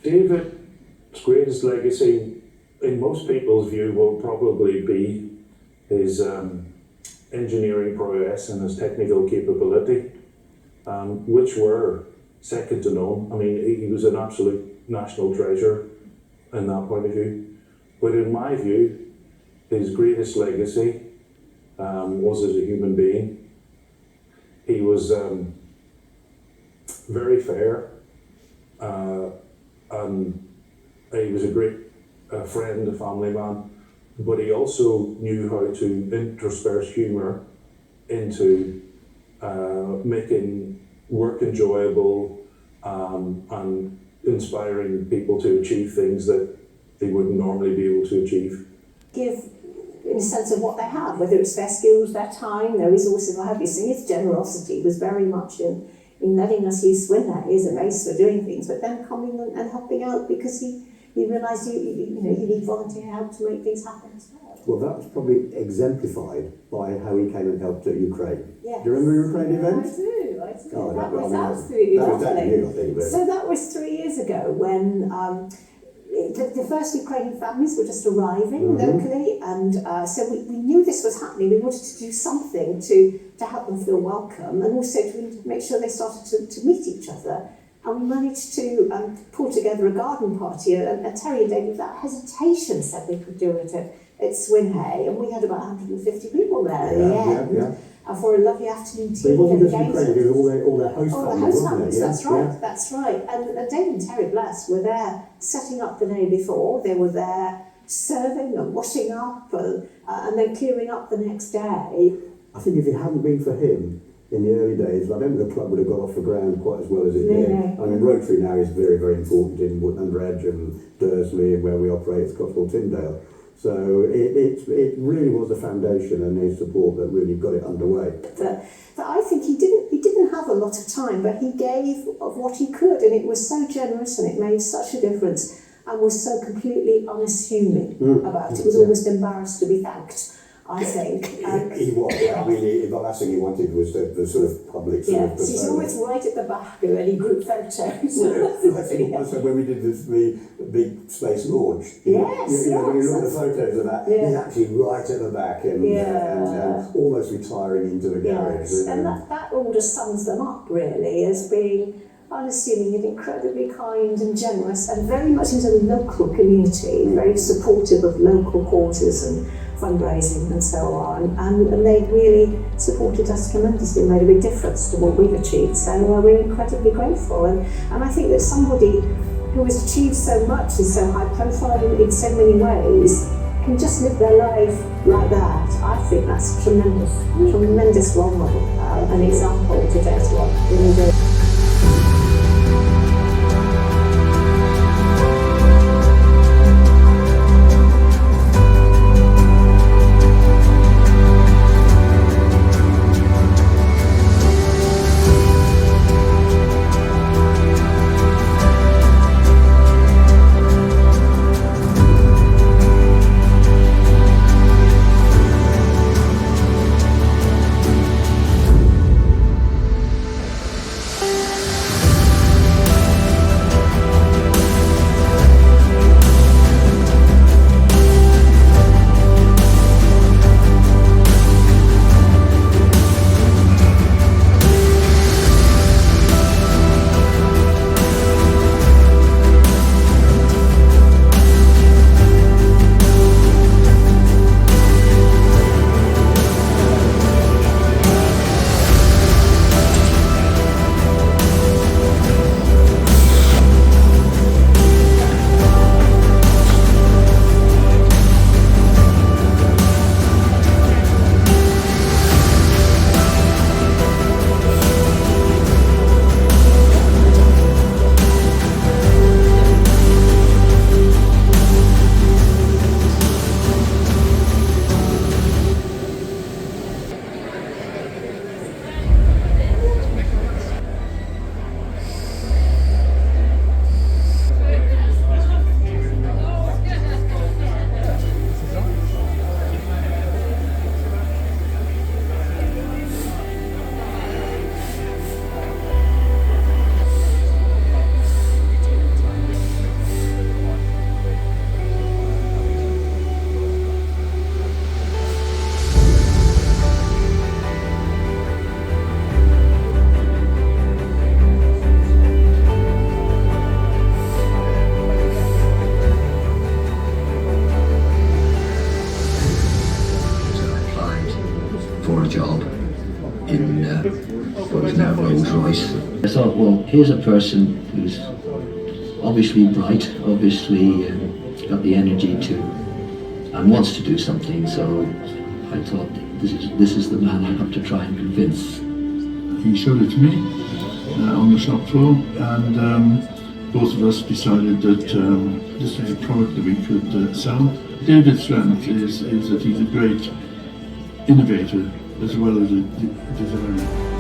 David's greatest legacy, in most people's view, will probably be his engineering prowess and his technical capability, which were second to none. I mean, he was an absolute national treasure in that point of view. But in my view, his greatest legacy was as a human being. He was very fair, and he was a great friend, a family man, but he also knew how to intersperse humour into making work enjoyable and inspiring people to achieve things that they wouldn't normally be able to achieve. Give in a sense of what they have, whether it's their skills, their time, their resources, what have you. So his generosity was very much in letting us use Swinhay as a base for doing things, but then coming and helping out because he realised you need volunteer help to make things happen as well. Well, that was probably exemplified by how he came and helped at Ukraine. Yes. Do you remember the Ukraine event? I do. Oh, that was absolutely lovely. I think, so that was 3 years ago when the first Ukrainian families were just arriving locally, and so we knew this was happening. We wanted to do something to help them feel welcome, and also to make sure they started to meet each other. And we managed to pull together a garden party, and Terry and David, without hesitation, said they could do it at Swinhay, and we had about 150 people there in the end. Yeah. For a lovely afternoon tea. But it wasn't just Ukraine, it was all their host families, wasn't it? Yeah. That's right. And David and Terry, bless, were there setting up the day before. They were there serving and washing up and then clearing up the next day. I think if it hadn't been for him in the early days, I don't think the club would have got off the ground quite as well as it did. I mean, Rotary now is very, very important in Woodland and Dursley and where we operate, it's Cotswold Tyndale. So it really was the foundation and his support that really got it underway. But I think he didn't have a lot of time, but he gave of what he could, and it was so generous and it made such a difference and was so completely unassuming about it. He was almost embarrassed to be thanked, I think. He was, yeah. I mean, the last thing he wanted was the sort of public sort of persona. He's always right at the back of any group photos. I think also when we did the big space launch, you look at the photos of that, he's actually right at the back and almost retiring into the garage. Yes. And that all just sums them up, really, as being unassuming and incredibly kind and generous and very much into the local community, very supportive of local causes and fundraising and so on, and they really supported us tremendously, made a big difference to what we've achieved, so we're incredibly grateful, and I think that somebody who has achieved so much, is so high profile in so many ways, can just live their life like that. I think that's a tremendous role model, an example to date to what we do. I thought, well, here's a person who's obviously bright, obviously got the energy to, and wants to do something, so I thought, this is the man I have to try and convince. He showed it to me on the shop floor, and both of us decided that this was a product that we could sell. David's strength is that he's a great innovator as well as a designer.